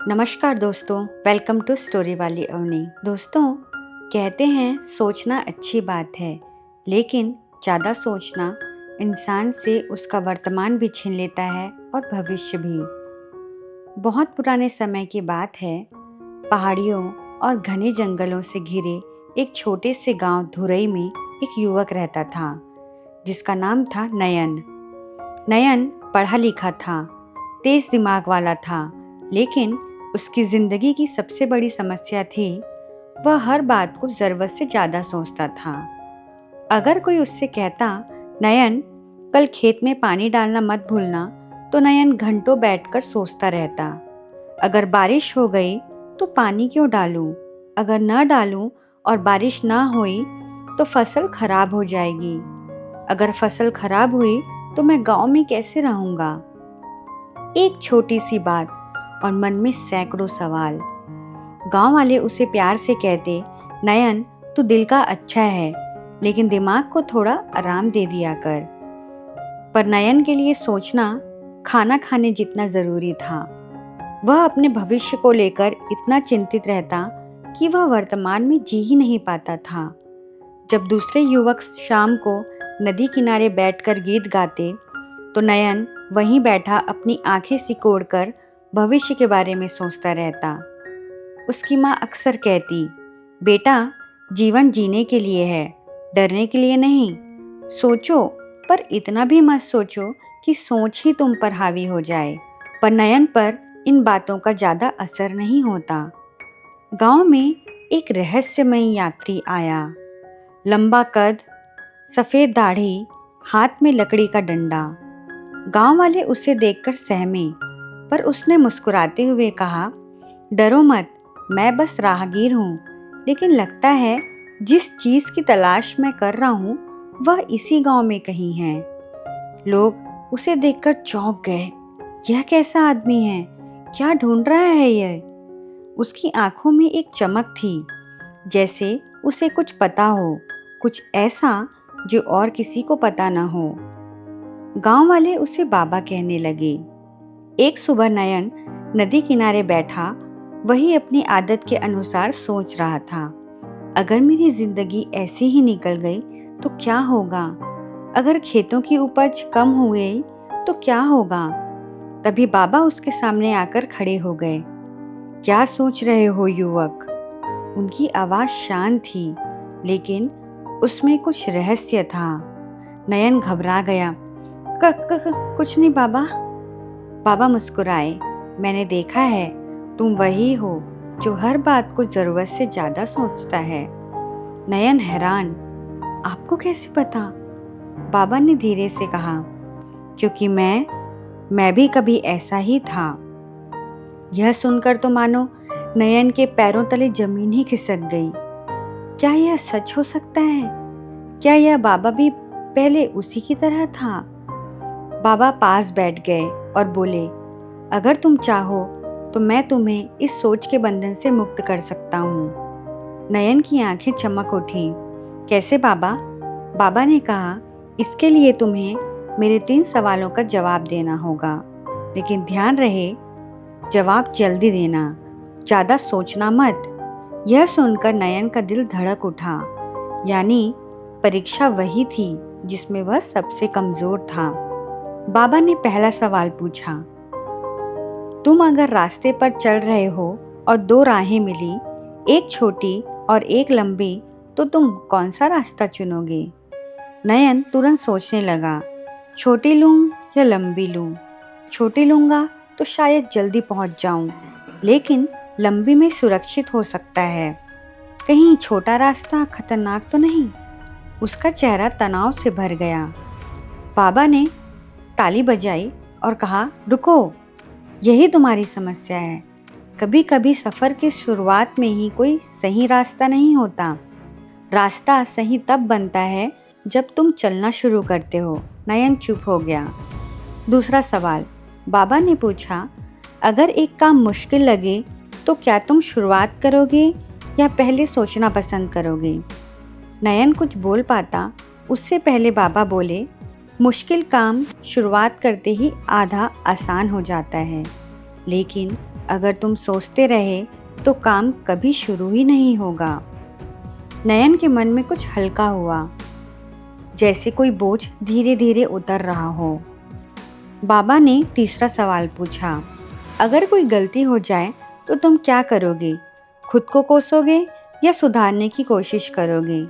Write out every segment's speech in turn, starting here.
नमस्कार दोस्तों, welcome to story वाली अवनी। दोस्तों, कहते हैं सोचना अच्छी बात है, लेकिन ज़्यादा सोचना इंसान से उसका वर्तमान भी छीन लेता है और भविष्य भी। बहुत पुराने समय की बात है। पहाड़ियों और घने जंगलों से घिरे एक छोटे से गांव धुरई में एक युवक रहता था, जिसका नाम था नयन। नयन पढ़ा लिखा था, तेज दिमाग वाला था, लेकिन उसकी जिंदगी की सबसे बड़ी समस्या थी, वह हर बात को ज़रूरत से ज़्यादा सोचता था। अगर कोई उससे कहता, नयन कल खेत में पानी डालना मत भूलना, तो नयन घंटों बैठकर सोचता रहता। अगर बारिश हो गई तो पानी क्यों डालूं? अगर न डालूं और बारिश ना हुई तो फसल खराब हो जाएगी। अगर फसल खराब हुई तो मैं गांव में कैसे रहूंगा? एक छोटी सी बात और मन में सैकड़ों सवाल। गांव वाले उसे प्यार से कहते, नयन तू दिल का अच्छा है, लेकिन दिमाग को थोड़ा आराम दे दिया कर। पर नयन के लिए सोचना खाना खाने जितना जरूरी था। वह अपने भविष्य को लेकर इतना चिंतित रहता कि वह वर्तमान में जी ही नहीं पाता था। जब दूसरे युवक शाम को नदी किनारे बैठकर गीत गाते, तो नयन वहीं बैठा अपनी आंखें सिकोड़कर भविष्य के बारे में सोचता रहता। उसकी माँ अक्सर कहती, बेटा जीवन जीने के लिए है, डरने के लिए नहीं। सोचो, पर इतना भी मत सोचो कि सोच ही तुम पर हावी हो जाए। पर नयन पर इन बातों का ज़्यादा असर नहीं होता। गांव में एक रहस्यमयी यात्री आया। लंबा कद, सफ़ेद दाढ़ी, हाथ में लकड़ी का डंडा। गांव वाले उसे देखकर सहमे, पर उसने मुस्कुराते हुए कहा, डरो मत, मैं बस राहगीर हूँ, लेकिन लगता है जिस चीज़ की तलाश मैं कर रहा हूँ वह इसी गांव में कहीं है। लोग उसे देखकर चौंक गए। यह कैसा आदमी है? क्या ढूंढ रहा है यह? उसकी आंखों में एक चमक थी, जैसे उसे कुछ पता हो, कुछ ऐसा जो और किसी को पता न हो। गांव वाले उसे बाबा कहने लगे। एक सुबह नयन नदी किनारे बैठा वही अपनी आदत के अनुसार सोच रहा था। अगर मेरी जिंदगी ऐसी ही निकल गई तो क्या होगा? अगर खेतों की उपज कम हो गई तो क्या होगा? तभी बाबा उसके सामने आकर खड़े हो गए। क्या सोच रहे हो युवक? उनकी आवाज शांत थी, लेकिन उसमें कुछ रहस्य था। नयन घबरा गया। कुछ नहीं बाबा। बाबा मुस्कुराए। मैंने देखा है, तुम वही हो जो हर बात को जरूरत से ज्यादा सोचता है। नयन हैरान, आपको कैसे पता? बाबा ने धीरे से कहा, क्योंकि मैं भी कभी ऐसा ही था। यह सुनकर तो मानो नयन के पैरों तले जमीन ही खिसक गई। क्या यह सच हो सकता है? क्या यह बाबा भी पहले उसी की तरह था? बाबा पास बैठ गए और बोले, अगर तुम चाहो तो मैं तुम्हें इस सोच के बंधन से मुक्त कर सकता हूँ। नयन की आंखें चमक उठी। कैसे बाबा? बाबा ने कहा, इसके लिए तुम्हें मेरे 3 सवालों का जवाब देना होगा, लेकिन ध्यान रहे जवाब जल्दी देना, ज़्यादा सोचना मत। यह सुनकर नयन का दिल धड़क उठा। यानी परीक्षा वही थी जिसमें वह सबसे कमजोर था। बाबा ने पहला सवाल पूछा, तुम अगर रास्ते पर चल रहे हो और 2 राहें मिली, एक छोटी और एक लंबी, तो तुम कौन सा रास्ता चुनोगे? नयन तुरंत सोचने लगा, छोटी लूं या लंबी लूं? छोटी लूंगा तो शायद जल्दी पहुंच जाऊं, लेकिन लंबी में सुरक्षित हो सकता है। कहीं छोटा रास्ता खतरनाक तो नहीं? उसका चेहरा तनाव से भर गया। बाबा ने ताली बजाई और कहा, रुको, यही तुम्हारी समस्या है। कभी कभी सफ़र की शुरुआत में ही कोई सही रास्ता नहीं होता। रास्ता सही तब बनता है जब तुम चलना शुरू करते हो। नयन चुप हो गया। दूसरा सवाल, बाबा ने पूछा, अगर एक काम मुश्किल लगे तो क्या तुम शुरुआत करोगे या पहले सोचना पसंद करोगे? नयन कुछ बोल पाता उससे पहले बाबा बोले, मुश्किल काम शुरुआत करते ही आधा आसान हो जाता है, लेकिन अगर तुम सोचते रहे तो काम कभी शुरू ही नहीं होगा। नयन के मन में कुछ हल्का हुआ, जैसे कोई बोझ धीरे धीरे उतर रहा हो। बाबा ने तीसरा सवाल पूछा, अगर कोई गलती हो जाए तो तुम क्या करोगे? खुद को कोसोगे या सुधारने की कोशिश करोगे?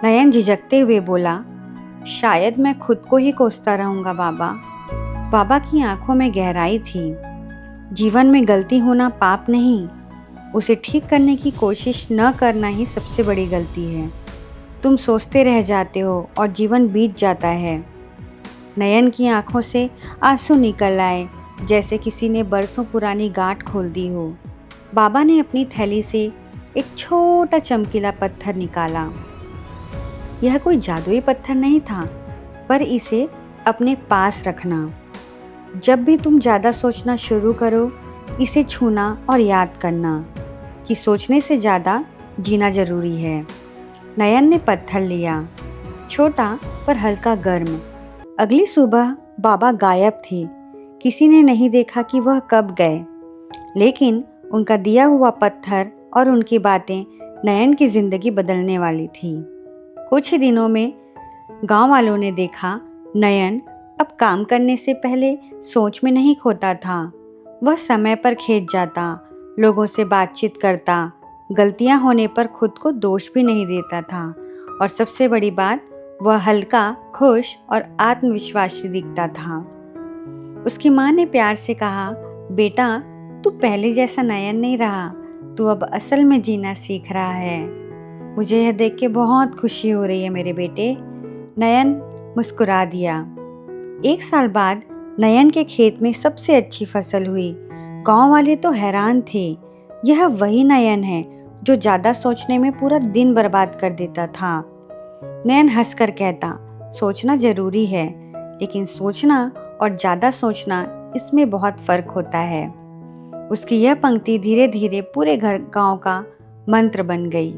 नयन झिझकते हुए बोला, शायद मैं खुद को ही कोसता रहूंगा बाबा। बाबा की आंखों में गहराई थी। जीवन में गलती होना पाप नहीं, उसे ठीक करने की कोशिश न करना ही सबसे बड़ी गलती है। तुम सोचते रह जाते हो और जीवन बीत जाता है। नयन की आंखों से आंसू निकल आए, जैसे किसी ने बरसों पुरानी गांठ खोल दी हो। बाबा ने अपनी थैली से एक छोटा चमकीला पत्थर निकाला। यह कोई जादुई पत्थर नहीं था, पर इसे अपने पास रखना। जब भी तुम ज़्यादा सोचना शुरू करो, इसे छूना और याद करना कि सोचने से ज़्यादा जीना जरूरी है। नयन ने पत्थर लिया, छोटा पर हल्का गर्म। अगली सुबह बाबा गायब थे। किसी ने नहीं देखा कि वह कब गए, लेकिन उनका दिया हुआ पत्थर और उनकी बातें नयन की जिंदगी बदलने वाली थी। कुछ ही दिनों में गांव वालों ने देखा, नयन अब काम करने से पहले सोच में नहीं खोता था। वह समय पर खेत जाता, लोगों से बातचीत करता, गलतियां होने पर खुद को दोष भी नहीं देता था, और सबसे बड़ी बात, वह हल्का, खुश और आत्मविश्वासी दिखता था। उसकी माँ ने प्यार से कहा, बेटा तू पहले जैसा नयन नहीं रहा, तू अब असल में जीना सीख रहा है। मुझे यह देख के बहुत खुशी हो रही है मेरे बेटे। नयन मुस्कुरा दिया। 1 साल बाद नयन के खेत में सबसे अच्छी फसल हुई। गांव वाले तो हैरान थे। यह वही नयन है जो ज़्यादा सोचने में पूरा दिन बर्बाद कर देता था। नयन हंसकर कहता, सोचना जरूरी है, लेकिन सोचना और ज़्यादा सोचना, इसमें बहुत फर्क होता है। उसकी यह पंक्ति धीरे धीरे पूरे गांव का मंत्र बन गई।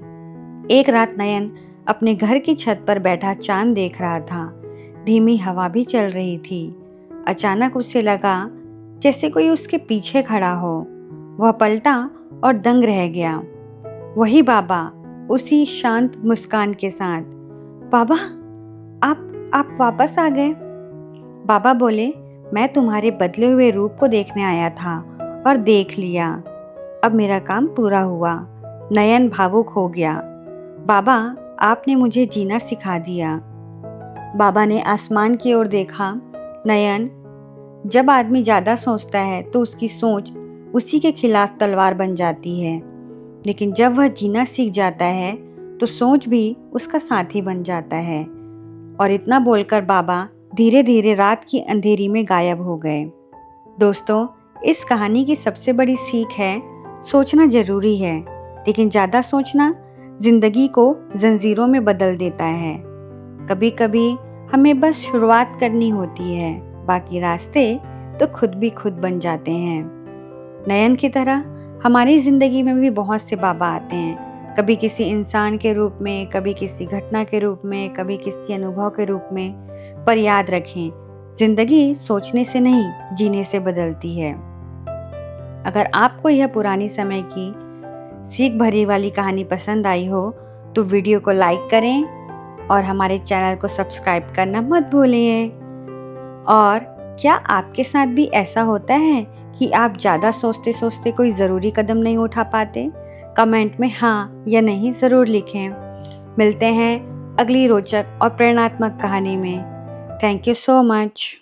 एक रात नयन अपने घर की छत पर बैठा चांद देख रहा था। धीमी हवा भी चल रही थी। अचानक उसे लगा जैसे कोई उसके पीछे खड़ा हो। वह पलटा और दंग रह गया। वही बाबा, उसी शांत मुस्कान के साथ। बाबा, आप वापस आ गए। बाबा बोले, मैं तुम्हारे बदले हुए रूप को देखने आया था और देख लिया। अब मेरा काम पूरा हुआ। नयन भावुक हो गया। बाबा, आपने मुझे जीना सिखा दिया। बाबा ने आसमान की ओर देखा। नयन, जब आदमी ज़्यादा सोचता है तो उसकी सोच उसी के खिलाफ तलवार बन जाती है, लेकिन जब वह जीना सीख जाता है तो सोच भी उसका साथी बन जाता है। और इतना बोलकर बाबा धीरे धीरे रात की अंधेरी में गायब हो गए। दोस्तों, इस कहानी की सबसे बड़ी सीख है, सोचना जरूरी है, लेकिन ज़्यादा सोचना जिंदगी को जंजीरों में बदल देता है। कभी कभी हमें बस शुरुआत करनी होती है, बाकी रास्ते तो खुद भी खुद बन जाते हैं। नयन की तरह हमारी ज़िंदगी में भी बहुत से बाबा आते हैं, कभी किसी इंसान के रूप में, कभी किसी घटना के रूप में, कभी किसी अनुभव के रूप में। पर याद रखें, ज़िंदगी सोचने से नहीं, जीने से बदलती है। अगर आपको यह पुरानी समय की सीख भरी वाली कहानी पसंद आई हो तो वीडियो को लाइक करें और हमारे चैनल को सब्सक्राइब करना मत भूलिए। और क्या आपके साथ भी ऐसा होता है कि आप ज़्यादा सोचते सोचते कोई ज़रूरी कदम नहीं उठा पाते? कमेंट में हाँ या नहीं ज़रूर लिखें। मिलते हैं अगली रोचक और प्रेरणात्मक कहानी में। Thank you so much.